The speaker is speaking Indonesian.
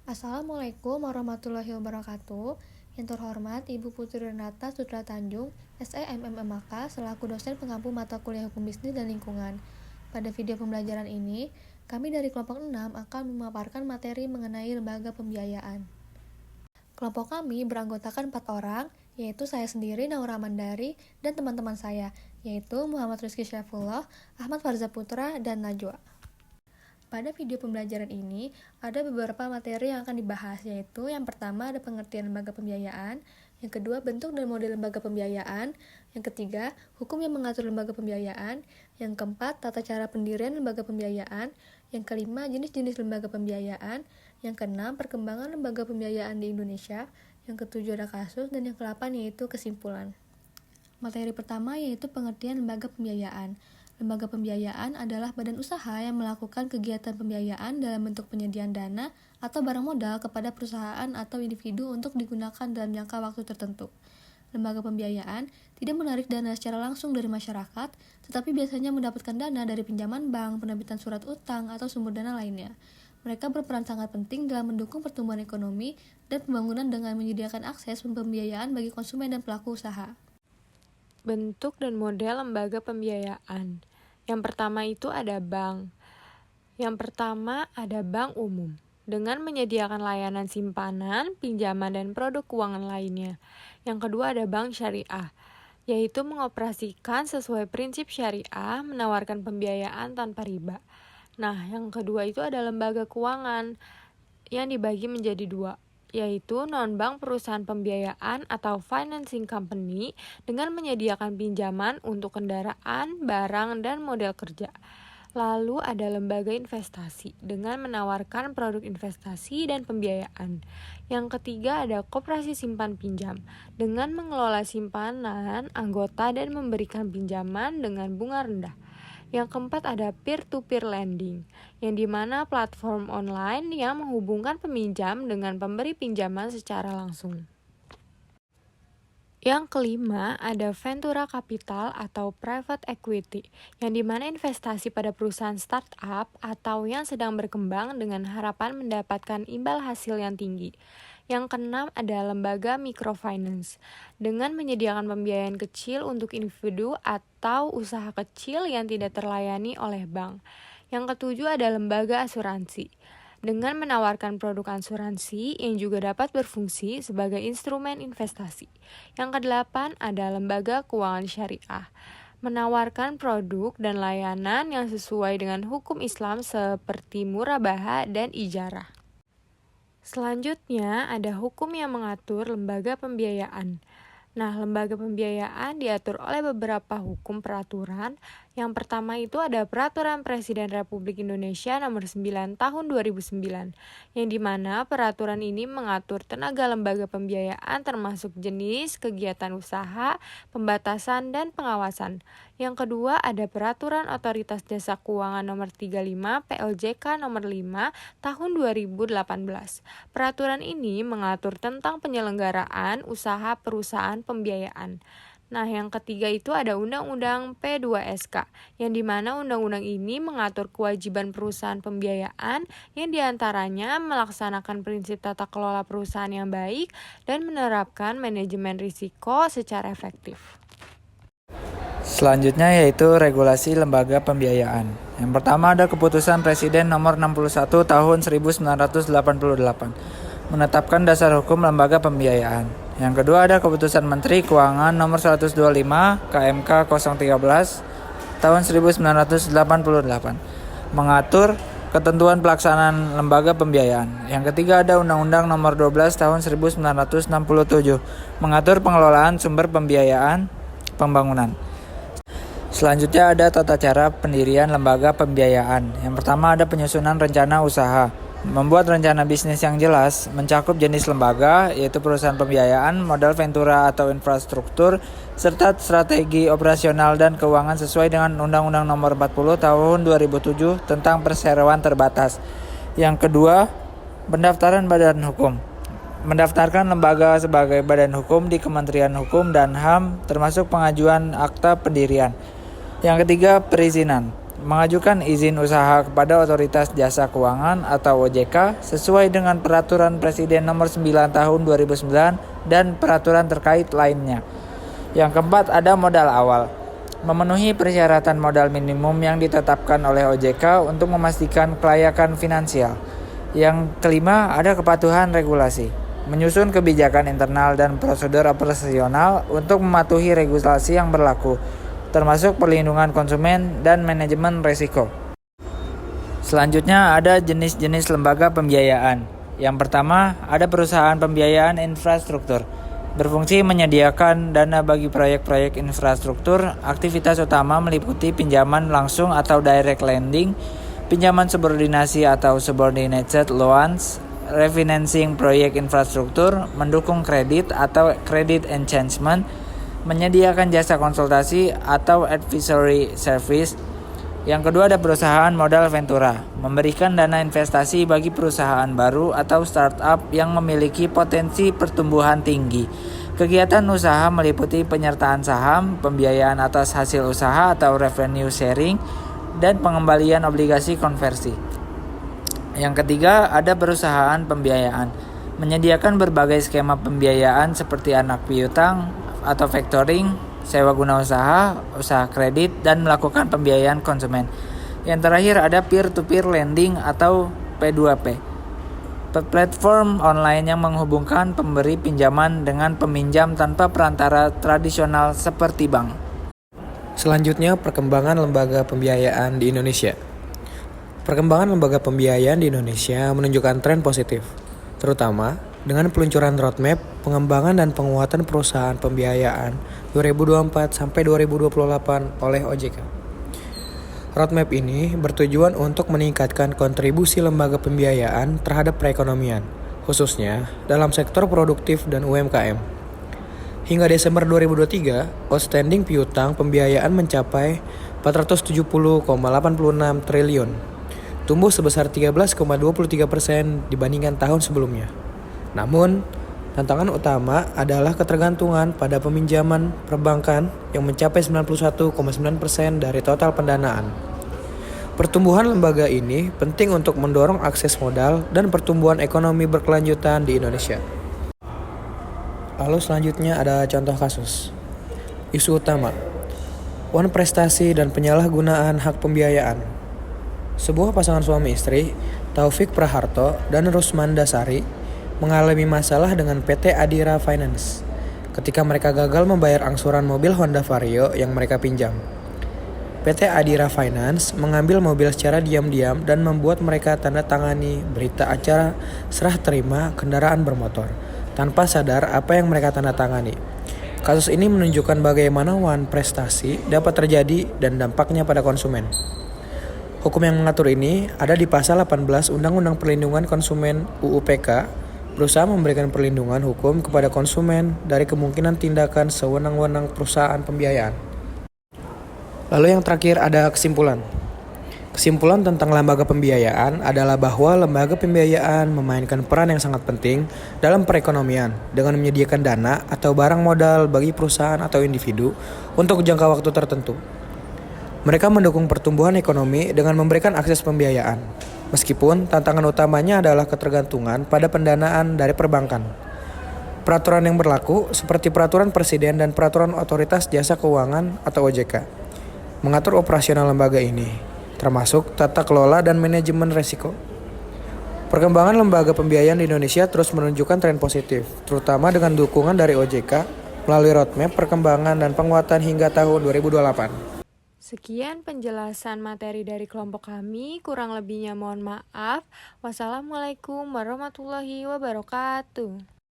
Assalamualaikum warahmatullahi wabarakatuh. Yang terhormat Ibu Putri Renata Sutra Tanjung, SEMMMAK, selaku dosen pengampu mata kuliah Hukum Bisnis dan Lingkungan. Pada video pembelajaran ini, kami dari kelompok 6 akan memaparkan materi mengenai lembaga pembiayaan. Kelompok kami beranggotakan 4 orang, yaitu saya sendiri, Naura Mandari, dan teman-teman saya, yaitu Muhammad Rizky Syaifullah, Ahmad Farza Putra, dan Najwa. Pada video pembelajaran ini, ada beberapa materi yang akan dibahas, yaitu yang pertama ada pengertian lembaga pembiayaan, yang kedua bentuk dan model lembaga pembiayaan, yang ketiga hukum yang mengatur lembaga pembiayaan, yang keempat tata cara pendirian lembaga pembiayaan, yang kelima jenis-jenis lembaga pembiayaan, yang keenam perkembangan lembaga pembiayaan di Indonesia, yang ketujuh ada kasus, dan yang kedelapan yaitu kesimpulan. Materi pertama yaitu pengertian lembaga pembiayaan. Lembaga pembiayaan adalah badan usaha yang melakukan kegiatan pembiayaan dalam bentuk penyediaan dana atau barang modal kepada perusahaan atau individu untuk digunakan dalam jangka waktu tertentu. Lembaga pembiayaan tidak menarik dana secara langsung dari masyarakat, tetapi biasanya mendapatkan dana dari pinjaman bank, penerbitan surat utang, atau sumber dana lainnya. Mereka berperan sangat penting dalam mendukung pertumbuhan ekonomi dan pembangunan dengan menyediakan akses pembiayaan bagi konsumen dan pelaku usaha. Bentuk dan model lembaga pembiayaan. Yang pertama itu ada bank. Yang pertama ada bank umum, dengan menyediakan layanan simpanan, pinjaman, dan produk keuangan lainnya. Yang kedua ada bank syariah, yaitu mengoperasikan sesuai prinsip syariah, menawarkan pembiayaan tanpa riba. Nah, yang kedua itu ada lembaga keuangan, yang dibagi menjadi dua, yaitu non-bank perusahaan pembiayaan atau financing company dengan menyediakan pinjaman untuk kendaraan, barang, dan model kerja. Lalu ada lembaga investasi dengan menawarkan produk investasi dan pembiayaan. Yang ketiga ada koperasi simpan pinjam dengan mengelola simpanan anggota dan memberikan pinjaman dengan bunga rendah. Yang keempat ada peer-to-peer lending, yang dimana platform online yang menghubungkan peminjam dengan pemberi pinjaman secara langsung. Yang kelima ada ventura capital atau private equity, yang dimana investasi pada perusahaan startup atau yang sedang berkembang dengan harapan mendapatkan imbal hasil yang tinggi. Yang keenam ada lembaga microfinance, dengan menyediakan pembiayaan kecil untuk individu atau usaha kecil yang tidak terlayani oleh bank. Yang ketujuh ada lembaga asuransi, dengan menawarkan produk asuransi yang juga dapat berfungsi sebagai instrumen investasi. Yang kedelapan ada lembaga keuangan syariah, menawarkan produk dan layanan yang sesuai dengan hukum Islam seperti murabahah dan ijarah. Selanjutnya ada hukum yang mengatur lembaga pembiayaan. Nah, lembaga pembiayaan diatur oleh beberapa hukum peraturan. Yang pertama itu ada Peraturan Presiden Republik Indonesia Nomor 9 Tahun 2009, yang dimana peraturan ini mengatur tenaga lembaga pembiayaan termasuk jenis, kegiatan usaha, pembatasan, dan pengawasan. Yang kedua ada Peraturan Otoritas Jasa Keuangan Nomor 35 POJK Nomor 5 Tahun 2018. Peraturan ini mengatur tentang penyelenggaraan usaha perusahaan pembiayaan. Nah, yang ketiga itu ada Undang-Undang P2SK, yang dimana undang-undang ini mengatur kewajiban perusahaan pembiayaan yang diantaranya melaksanakan prinsip tata kelola perusahaan yang baik dan menerapkan manajemen risiko secara efektif. Selanjutnya yaitu regulasi lembaga pembiayaan. Yang pertama ada Keputusan Presiden Nomor 61 Tahun 1988, menetapkan dasar hukum lembaga pembiayaan. Yang kedua ada Keputusan Menteri Keuangan Nomor 125 KMK 013 Tahun 1988, mengatur ketentuan pelaksanaan lembaga pembiayaan. Yang ketiga ada Undang-Undang Nomor 12 Tahun 1967, mengatur pengelolaan sumber pembiayaan pembangunan. Selanjutnya ada tata cara pendirian lembaga pembiayaan. Yang pertama ada penyusunan rencana usaha, membuat rencana bisnis yang jelas, mencakup jenis lembaga, yaitu perusahaan pembiayaan, modal ventura atau infrastruktur, serta strategi operasional dan keuangan sesuai dengan Undang-Undang Nomor 40 Tahun 2007 tentang perseroan terbatas. Yang kedua, pendaftaran badan hukum. Mendaftarkan lembaga sebagai badan hukum di Kementerian Hukum dan HAM, termasuk pengajuan akta pendirian. Yang ketiga, perizinan. mengajukan izin usaha kepada Otoritas Jasa Keuangan atau OJK sesuai dengan Peraturan Presiden Nomor 9 Tahun 2009 dan peraturan terkait lainnya. Yang keempat, ada modal awal. Memenuhi persyaratan modal minimum yang ditetapkan oleh OJK untuk memastikan kelayakan finansial. Yang kelima, ada kepatuhan regulasi. Menyusun kebijakan internal dan prosedur operasional untuk mematuhi regulasi yang berlaku, termasuk perlindungan konsumen dan manajemen risiko. Selanjutnya ada jenis-jenis lembaga pembiayaan. Yang pertama, ada perusahaan pembiayaan infrastruktur. Berfungsi menyediakan dana bagi proyek-proyek infrastruktur. Aktivitas utama meliputi pinjaman langsung atau direct lending, pinjaman subordinasi atau subordinated loans, refinancing proyek infrastruktur, mendukung kredit atau credit enhancement, menyediakan jasa konsultasi atau advisory service. Yang kedua ada perusahaan modal ventura, memberikan dana investasi bagi perusahaan baru atau startup yang memiliki potensi pertumbuhan tinggi. Kegiatan usaha meliputi penyertaan saham, pembiayaan atas hasil usaha atau revenue sharing, dan pengembalian obligasi konversi. Yang ketiga ada perusahaan pembiayaan, menyediakan berbagai skema pembiayaan seperti anak piutang atau factoring, sewa guna usaha, usaha kredit, dan melakukan pembiayaan konsumen. Yang terakhir ada peer-to-peer lending atau P2P, platform online yang menghubungkan pemberi pinjaman dengan peminjam tanpa perantara tradisional seperti bank. Selanjutnya, perkembangan lembaga pembiayaan di Indonesia. Perkembangan lembaga pembiayaan di Indonesia menunjukkan tren positif, terutama dengan peluncuran roadmap pengembangan dan penguatan perusahaan pembiayaan 2024 sampai 2028 oleh OJK. Roadmap ini bertujuan untuk meningkatkan kontribusi lembaga pembiayaan terhadap perekonomian, khususnya dalam sektor produktif dan UMKM. Hingga Desember 2023, outstanding piutang pembiayaan mencapai 470,86 triliun, tumbuh sebesar 13,23% dibandingkan tahun sebelumnya. Namun, tantangan utama adalah ketergantungan pada peminjaman perbankan yang mencapai 91,9% dari total pendanaan. Pertumbuhan lembaga ini penting untuk mendorong akses modal dan pertumbuhan ekonomi berkelanjutan di Indonesia. Lalu selanjutnya ada contoh kasus. Isu utama, wan prestasi dan penyalahgunaan hak pembiayaan. Sebuah pasangan suami istri, Taufik Praharto dan Rusmanda Sari, mengalami masalah dengan PT Adira Finance ketika mereka gagal membayar angsuran mobil Honda Vario yang mereka pinjam. PT Adira Finance mengambil mobil secara diam-diam dan membuat mereka tanda tangani berita acara serah terima kendaraan bermotor tanpa sadar apa yang mereka tanda tangani. Kasus ini menunjukkan bagaimana wan prestasi dapat terjadi dan dampaknya pada konsumen. Hukum yang mengatur ini ada di pasal 18 Undang-Undang Perlindungan Konsumen UU-PK, berusaha memberikan perlindungan hukum kepada konsumen dari kemungkinan tindakan sewenang-wenang perusahaan pembiayaan. Lalu yang terakhir ada kesimpulan. Kesimpulan tentang lembaga pembiayaan adalah bahwa lembaga pembiayaan memainkan peran yang sangat penting dalam perekonomian dengan menyediakan dana atau barang modal bagi perusahaan atau individu untuk jangka waktu tertentu. Mereka mendukung pertumbuhan ekonomi dengan memberikan akses pembiayaan, meskipun tantangan utamanya adalah ketergantungan pada pendanaan dari perbankan. Peraturan yang berlaku, seperti Peraturan Presiden dan Peraturan Otoritas Jasa Keuangan atau OJK, mengatur operasional lembaga ini, termasuk tata kelola dan manajemen risiko. Perkembangan lembaga pembiayaan di Indonesia terus menunjukkan tren positif, terutama dengan dukungan dari OJK melalui roadmap perkembangan dan penguatan hingga tahun 2028. Sekian penjelasan materi dari kelompok kami, kurang lebihnya mohon maaf. Wassalamualaikum warahmatullahi wabarakatuh.